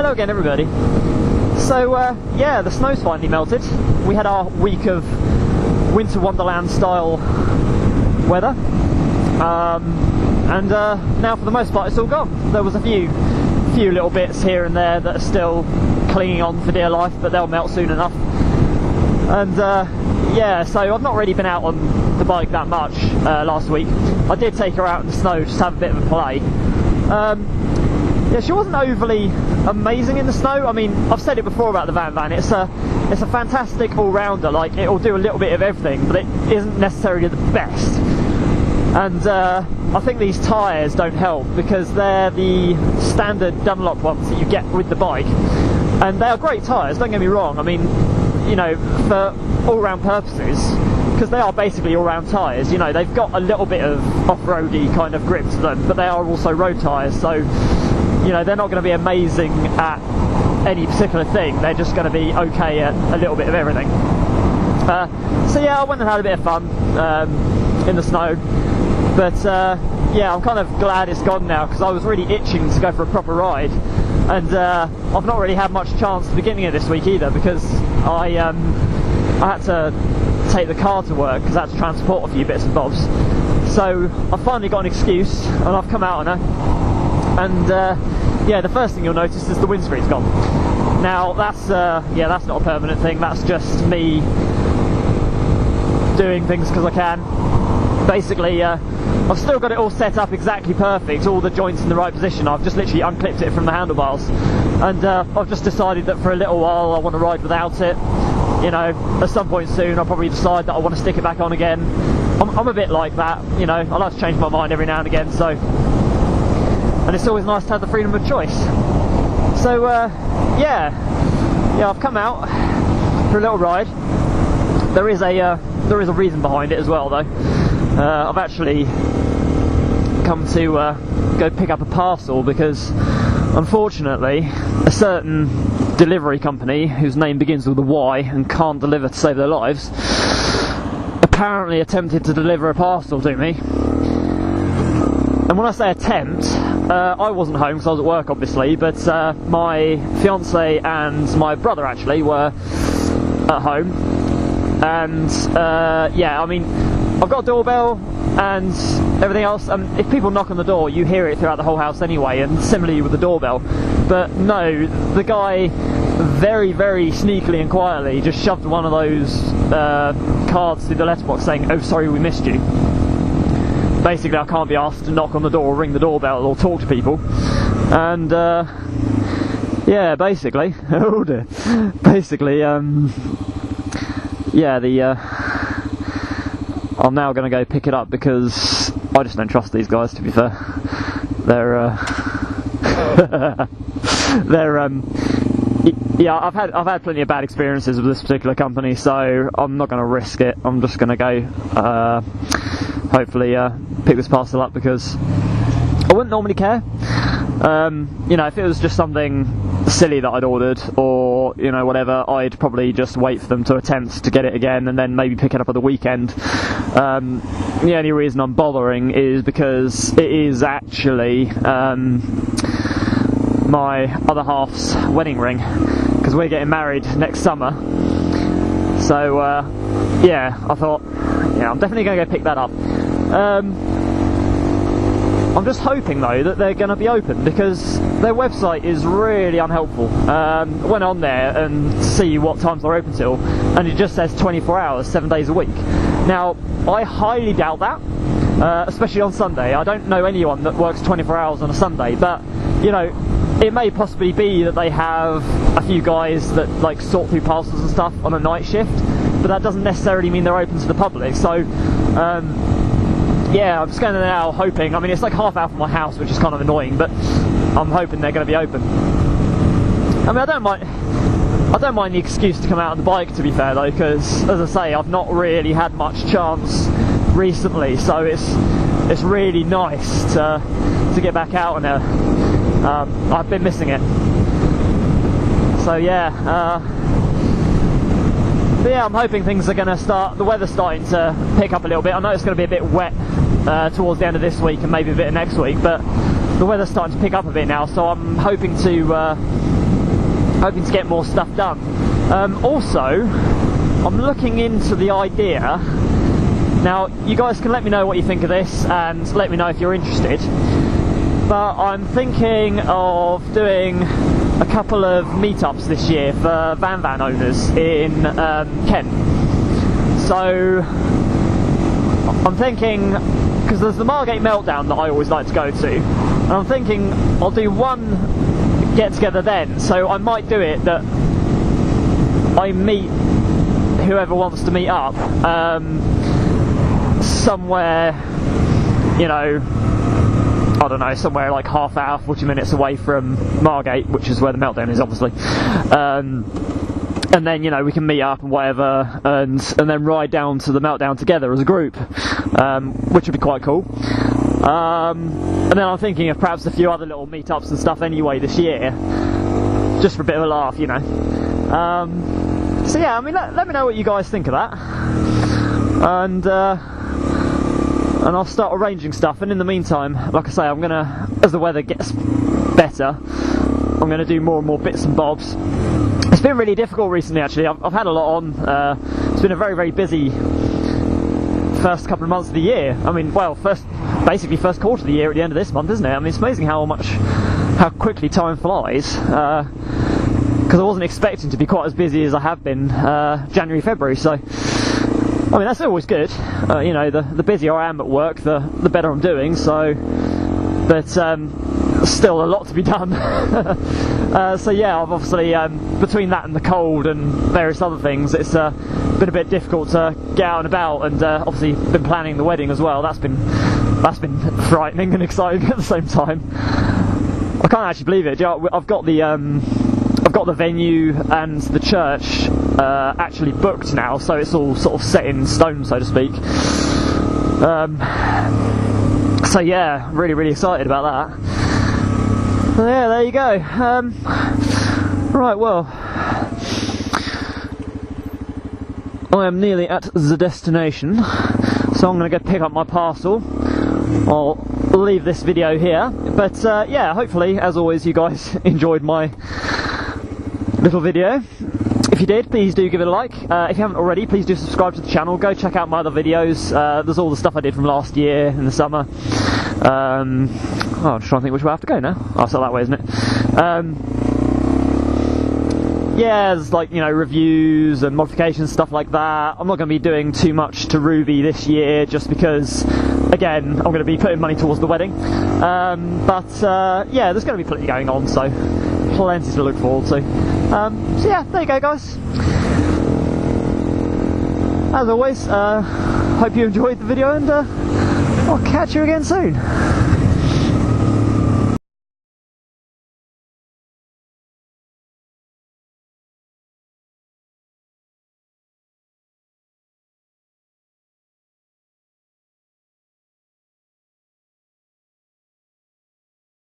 Hello again, everybody. So, yeah, the snow's finally melted. We had our week of Winter Wonderland style weather, and now for the most part it's all gone. There was a few little bits here and there that are still clinging on for dear life, but they'll melt soon enough. And yeah, so I've not really been out on the bike that much last week. I did take her out in the snow just to have a bit of a play. Yeah, she wasn't overly amazing in the snow. I mean, I've said it before about the VanVan. It's a fantastic all-rounder. Like, it'll do a little bit of everything, but it isn't necessarily the best. And I think these tyres don't help, because they're the standard Dunlop ones that you get with the bike, and they are great tyres. Don't get me wrong. I mean, you know, for all-round purposes, because they are basically all-round tyres. You know, they've got a little bit of off-roady kind of grip to them, but they are also road tyres. So, you know, they're not going to be amazing at any particular thing. They're just going to be okay at a little bit of everything. So yeah, I went and had a bit of fun in the snow. But yeah, I'm kind of glad it's gone now, because I was really itching to go for a proper ride. And I've not really had much chance at the beginning of this week either, because I had to take the car to work, because I had to transport a few bits and bobs. So I finally got an excuse, and I've come out on her. And yeah, the first thing you'll notice is the windscreen's gone. Now that's yeah, that's not a permanent thing. That's just me doing things because I can. Basically, I've still got it all set up exactly perfect, all the joints in the right position. I've just literally unclipped it from the handlebars, and I've just decided that for a little while I want to ride without it. You know, at some point soon I'll probably decide that I want to stick it back on again. I'm a bit like that, you know. I like to change my mind every now and again, so. And it's always nice to have the freedom of choice. So yeah, I've come out for a little ride. There is a reason behind it as well, though. I've actually come to go pick up a parcel, because unfortunately a certain delivery company whose name begins with a Y and can't deliver to save their lives apparently attempted to deliver a parcel to me. And when I say attempt, I wasn't home because I was at work, obviously, but my fiance and my brother actually were at home. And yeah, I mean, I've got a doorbell and everything else. If people knock on the door, you hear it throughout the whole house anyway, and similarly with the doorbell. But no, the guy very, very sneakily and quietly just shoved one of those cards through the letterbox saying, "Oh, sorry, we missed you." Basically, I can't be asked to knock on the door, or ring the doorbell, or talk to people. And yeah, basically, oh dear, basically, yeah, I'm now going to go pick it up, because I just don't trust these guys, to be fair. They're they're yeah, I've had plenty of bad experiences with this particular company, so I'm not going to risk it. I'm just going to go hopefully pick this parcel up, because I wouldn't normally care. You know, if it was just something silly that I'd ordered, or, you know, whatever, I'd probably just wait for them to attempt to get it again and then maybe pick it up at the weekend. The only reason I'm bothering is because it is actually my other half's wedding ring, because we're getting married next summer. So yeah, I thought, yeah, I'm definitely going to go pick that up. I'm just hoping though that they're going to be open, because their website is really unhelpful. I went on there and see what times they're open till, and it just says 24 hours, 7 days a week. Now, I highly doubt that, especially on Sunday. I don't know anyone that works 24 hours on a Sunday, but, you know, it may possibly be that they have a few guys that, like, sort through parcels and stuff on a night shift, but that doesn't necessarily mean they're open to the public. So yeah, I'm just going there now hoping. I mean, it's like half hour from my house, which is kind of annoying, but I'm hoping they're going to be open. I mean, I don't mind the excuse to come out on the bike, to be fair, though, because, as I say, I've not really had much chance recently, so it's really nice to get back out on her. I've been missing it. So yeah, but yeah, I'm hoping things are going to start, the weather's starting to pick up a little bit. I know it's going to be a bit wet towards the end of this week and maybe a bit of next week, but the weather's starting to pick up a bit now, so I'm hoping to hoping to get more stuff done. Also, I'm looking into the idea. Now, you guys can let me know what you think of this and let me know if you're interested. But I'm thinking of doing a couple of meetups this year for VanVan owners in Kent. So I'm thinking, because there's the Margate Meltdown that I always like to go to, and I'm thinking I'll do one get together then. So I might do it that I meet whoever wants to meet up somewhere, you know, I don't know, somewhere like half hour, 40 minutes away from Margate, which is where the Meltdown is, obviously. And then, you know, we can meet up and whatever, and then ride down to the Meltdown together as a group, which would be quite cool. And then I'm thinking of perhaps a few other little meetups and stuff anyway this year, just for a bit of a laugh, you know. So yeah, I mean, let me know what you guys think of that, and I'll start arranging stuff. And in the meantime, like I say, I'm gonna, as the weather gets better, I'm gonna do more and more bits and bobs. It's been really difficult recently, actually. I've had a lot on. It's been a very, very busy first couple of months of the year. I mean, well, basically first quarter of the year at the end of this month, isn't it? I mean, it's amazing how quickly time flies. Because I wasn't expecting to be quite as busy as I have been January, February. So, I mean, that's always good. You know, the busier I am at work, the better I'm doing. So, but still a lot to be done. So yeah, I've obviously between that and the cold and various other things, it's been a bit difficult to get out and about, and obviously been planning the wedding as well. That's been frightening and exciting at the same time. I can't actually believe it. I've got the venue and the church actually booked now, so it's all sort of set in stone, so to speak. So yeah, really, really excited about that. So yeah, there you go. Right, well, I am nearly at the destination, so I'm going to go pick up my parcel. I'll leave this video here, but yeah, hopefully, as always, you guys enjoyed my little video. If you did, please do give it a like. If you haven't already, please do subscribe to the channel. Go check out my other videos. There's all the stuff I did from last year in the summer. I'm just trying to think which way I have to go now. Oh, it's that way, isn't it? Yeah, there's like, you know, reviews and modifications, stuff like that. I'm not going to be doing too much to Ruby this year, just because, again, I'm going to be putting money towards the wedding. But yeah, there's going to be plenty going on, so plenty to look forward to. So yeah, there you go, guys. As always, hope you enjoyed the video, and I'll catch you again soon.